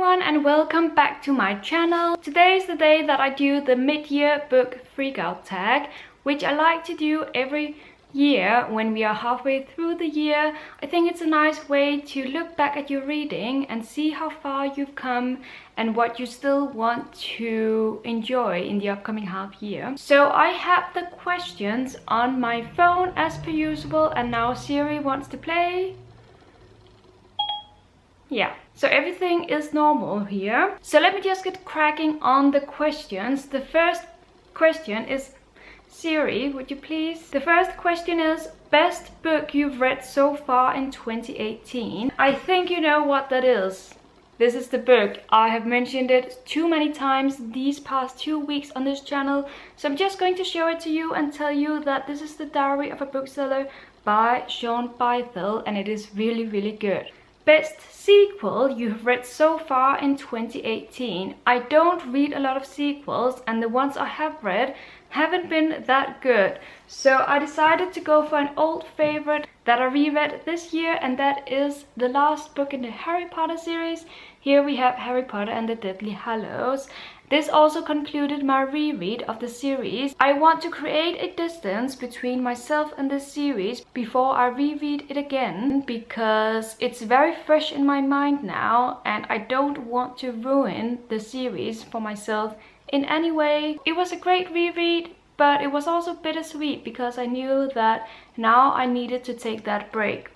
everyone and welcome back to my channel. Today is the day that I do the mid-year book Freakout tag, which I like to do every year when we are halfway through the year. I think it's a nice way to look back at your reading and see how far you've come and what you still want to enjoy in the upcoming half year. So I have the questions on my phone as per usual, and now Siri wants to play. Yeah, so everything is normal here. So let me just get cracking on the questions. The first question is, Siri, would you please? The first question is, best book you've read so far in 2018. I think you know what that is. This is the book. I have mentioned it too many times these past 2 weeks on this channel. So I'm just going to show it to you and tell you that this is The Diary of a Bookseller by Sean Bythell, and it is really, really good. Best sequel you have read so far in 2018. I don't read a lot of sequels, and the ones I have read haven't been that good. So I decided to go for an old favorite that I reread this year, and that is the last book in the Harry Potter series. Here we have Harry Potter and the Deathly Hallows. This also concluded my reread of the series. I want to create a distance between myself and this series before I reread it again, because it's very fresh in my mind now and I don't want to ruin the series for myself in any way. It was a great reread, but it was also bittersweet because I knew that now I needed to take that break.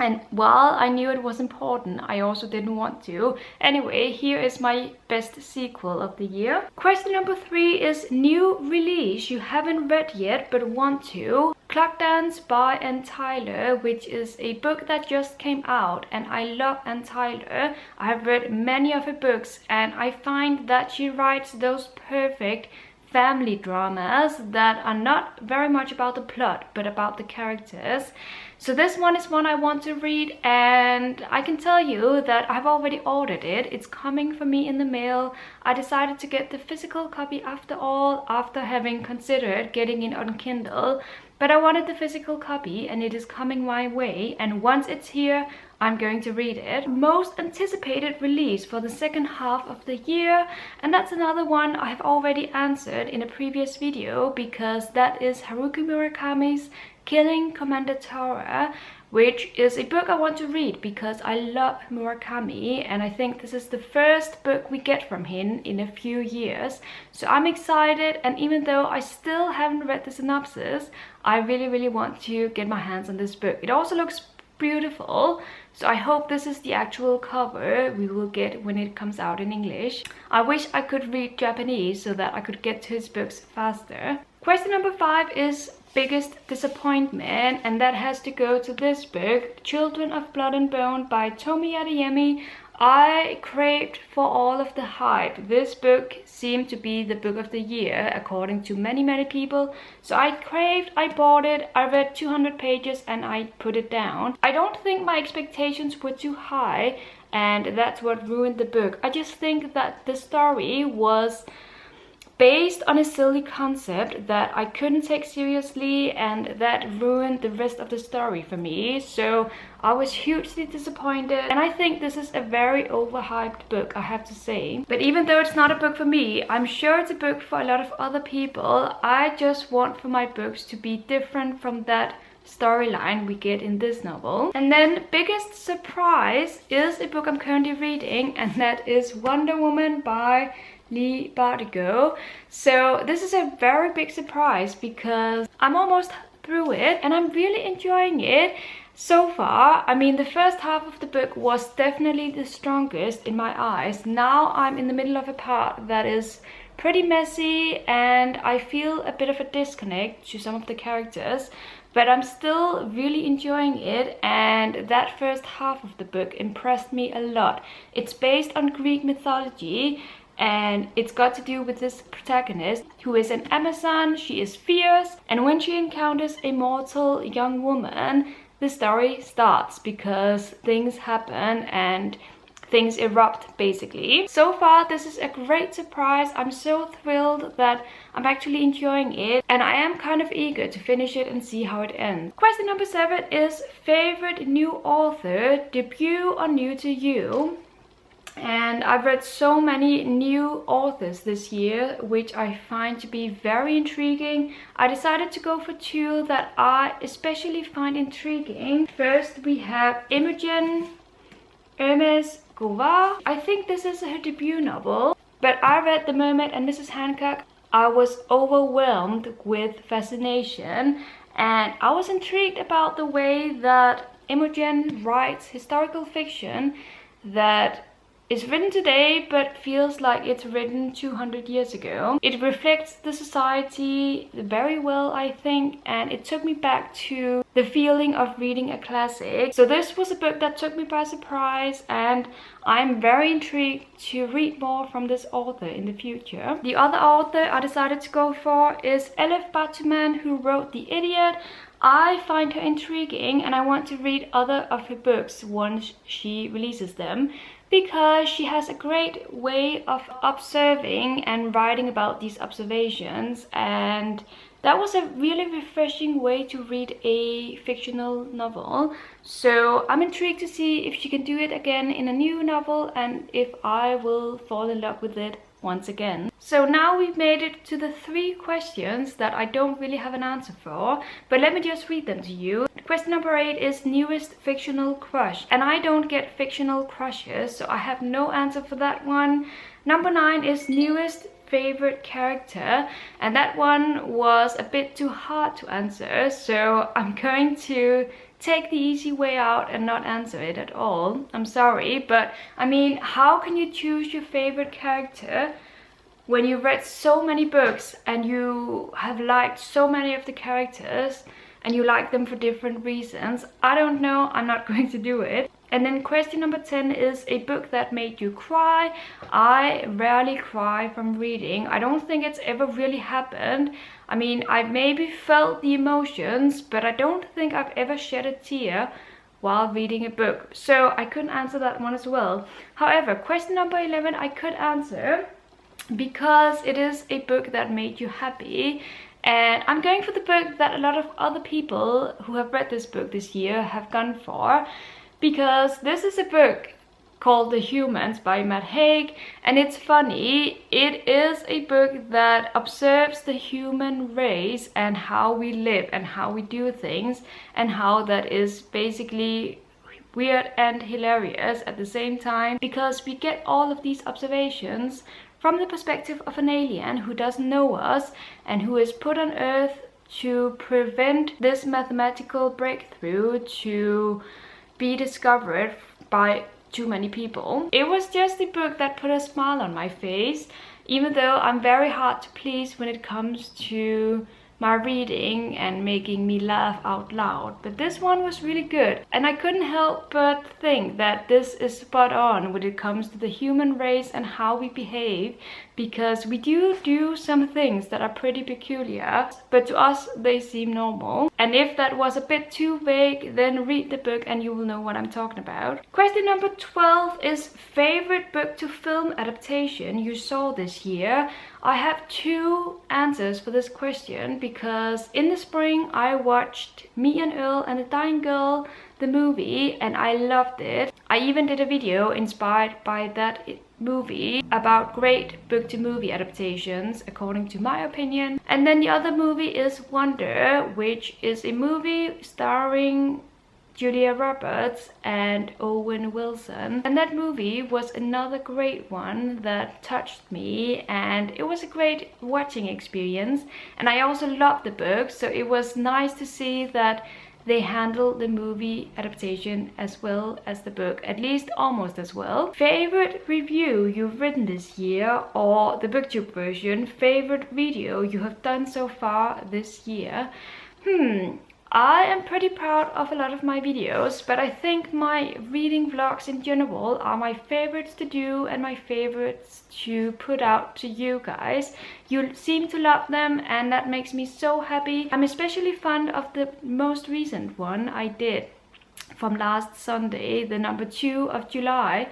And while I knew it was important, I also didn't want to. Anyway, here is my best sequel of the year. Question number 3 is new release you haven't read yet but want to. Clock Dance by Anne Tyler, which is a book that just came out, and I love Anne Tyler. I have read many of her books and I find that she writes those perfect family dramas that are not very much about the plot but about the characters. So this one is one I want to read, and I can tell you that I've already ordered it. It's coming for me in the mail. I decided to get the physical copy after all, after having considered getting it on Kindle. But I wanted the physical copy and it is coming my way, and once it's here, I'm going to read it. Most anticipated release for the second half of the year, and that's another one I have already answered in a previous video, because that is Haruki Murakami's Killing Commander Tora, which is a book I want to read because I love Murakami, and I think this is the first book we get from him in a few years. So I'm excited, and even though I still haven't read the synopsis, I really want to get my hands on this book. It also looks beautiful, so I hope this is the actual cover we will get when it comes out in English. I wish I could read Japanese so that I could get to his books faster. Question number 5 is biggest disappointment, and that has to go to this book, Children of Blood and Bone by Tomi Adeyemi. I craved for all of the hype. This book seemed to be the book of the year according to many people. So I craved, I bought it, I read 200 pages and I put it down. I don't think my expectations were too high, and that's what ruined the book. I just think that the story was based on a silly concept that I couldn't take seriously, and that ruined the rest of the story for me. So I was hugely disappointed, and I think this is a very overhyped book, I have to say. But even though it's not a book for me, I'm sure it's a book for a lot of other people. I just want for my books to be different from that storyline we get in this novel. And then biggest surprise is a book I'm currently reading, and that is Wonder Woman by Lee Bardugo. So this is a very big surprise because I'm almost through it and I'm really enjoying it so far. I mean, the first half of the book was definitely the strongest in my eyes. Now I'm in the middle of a part that is pretty messy and I feel a bit of a disconnect to some of the characters, but I'm still really enjoying it, and that first half of the book impressed me a lot. It's based on Greek mythology, and it's got to do with this protagonist who is an Amazon. She is fierce, and when she encounters a mortal young woman, the story starts because things happen and things erupt basically. So far this is a great surprise. I'm so thrilled that I'm actually enjoying it, and I am kind of eager to finish it and see how it ends. Question number 7 is favorite new author, debut or new to you. And I've read so many new authors this year, which I find to be very intriguing. I decided to go for two that I especially find intriguing. First, we have Imogen Hermes Gouvard. I think this is her debut novel, but I read The Mermaid and Mrs. Hancock. I was overwhelmed with fascination, and I was intrigued about the way that Imogen writes historical fiction that is written today but feels like it's written 200 years ago. It reflects the society very well, I think, and it took me back to the feeling of reading a classic. So this was a book that took me by surprise, and I'm very intrigued to read more from this author in the future. The other author I decided to go for is Elif Batuman, who wrote The Idiot. I find her intriguing, and I want to read other of her books once she releases them, because she has a great way of observing and writing about these observations, and that was a really refreshing way to read a fictional novel. So I'm intrigued to see if she can do it again in a new novel, and if I will fall in love with it once again. So now we've made it to the 3 questions that I don't really have an answer for, but let me just read them to you. Question number 8 is newest fictional crush, and I don't get fictional crushes, so I have no answer for that one. Number 9 is newest favorite character, and that one was a bit too hard to answer, so I'm going to take the easy way out and not answer it at all. I'm sorry, but I mean, how can you choose your favorite character when you've read so many books and you have liked so many of the characters and you like them for different reasons? I don't know, I'm not going to do it. And then question number 10 is a book that made you cry. I rarely cry from reading. I don't think it's ever really happened. I mean, I've maybe felt the emotions, but I don't think I've ever shed a tear while reading a book. So I couldn't answer that one as well. However, question number 11 I could answer, because it is a book that made you happy. And I'm going for the book that a lot of other people who have read this book this year have gone for, because this is a book called The Humans by Matt Haig, and it's funny. It is a book that observes the human race and how we live and how we do things, and how that is basically weird and hilarious at the same time, because we get all of these observations from the perspective of an alien who doesn't know us and who is put on Earth to prevent this mathematical breakthrough to be discovered by too many people. It was just a book that put a smile on my face, even though I'm very hard to please when it comes to my reading and making me laugh out loud. But this one was really good, and I couldn't help but think that this is spot on when it comes to the human race and how we behave, because we do some things that are pretty peculiar, but to us they seem normal. And if that was a bit too vague, then read the book and you will know what I'm talking about. Question number 12 is favorite book to film adaptation you saw this year. I have 2 answers for this question, because in the spring I watched Me and Earl and the Dying Girl, the movie, and I loved it. I even did a video inspired by that movie about great book to movie adaptations according to my opinion. And then the other movie is Wonder, which is a movie starring Julia Roberts and Owen Wilson, and that movie was another great one that touched me, and it was a great watching experience. And I also loved the book, so it was nice to see that they handled the movie adaptation as well as the book, at least almost as well. Favorite review you've written this year, or the Booktube version, favorite video you have done so far this year? I am pretty proud of a lot of my videos, but I think my reading vlogs in general are my favorites to do and my favorites to put out to you guys. You seem to love them, and that makes me so happy. I'm especially fond of the most recent one I did from last Sunday, the number 2 of July,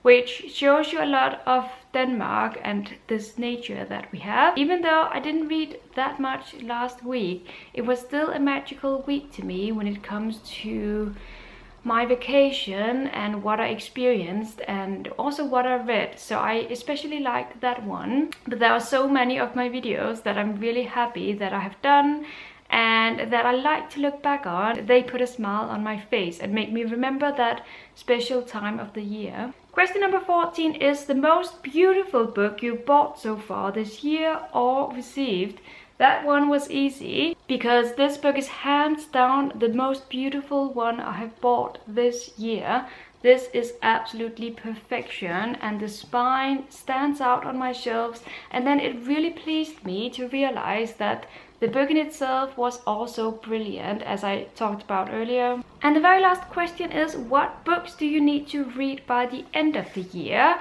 which shows you a lot of Denmark and this nature that we have. Even though I didn't read that much last week, it was still a magical week to me when it comes to my vacation and what I experienced and also what I read. So I especially like that one. But there are so many of my videos that I'm really happy that I have done and that I like to look back on. They put a smile on my face and make me remember that special time of the year. Question number 14 is the most beautiful book you bought so far this year or received. That one was easy because this book is hands down the most beautiful one I have bought this year. This is absolutely perfection and the spine stands out on my shelves, and then it really pleased me to realize that the book in itself was also brilliant, as I talked about earlier. And the very last question is, what books do you need to read by the end of the year?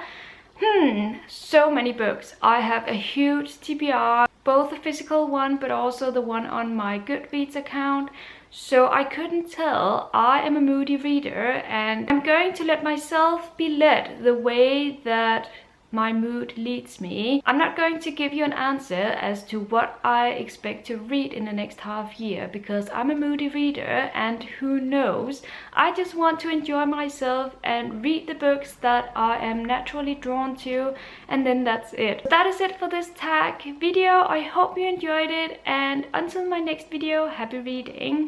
So many books. I have a huge TBR, both the physical one but also the one on my Goodreads account. So I couldn't tell. I am a moody reader and I'm going to let myself be led the way that my mood leads me. I'm not going to give you an answer as to what I expect to read in the next half year because I'm a moody reader and who knows. I just want to enjoy myself and read the books that I am naturally drawn to, and then that's it. That is it for this tag video. I hope you enjoyed it, and until my next video, happy reading.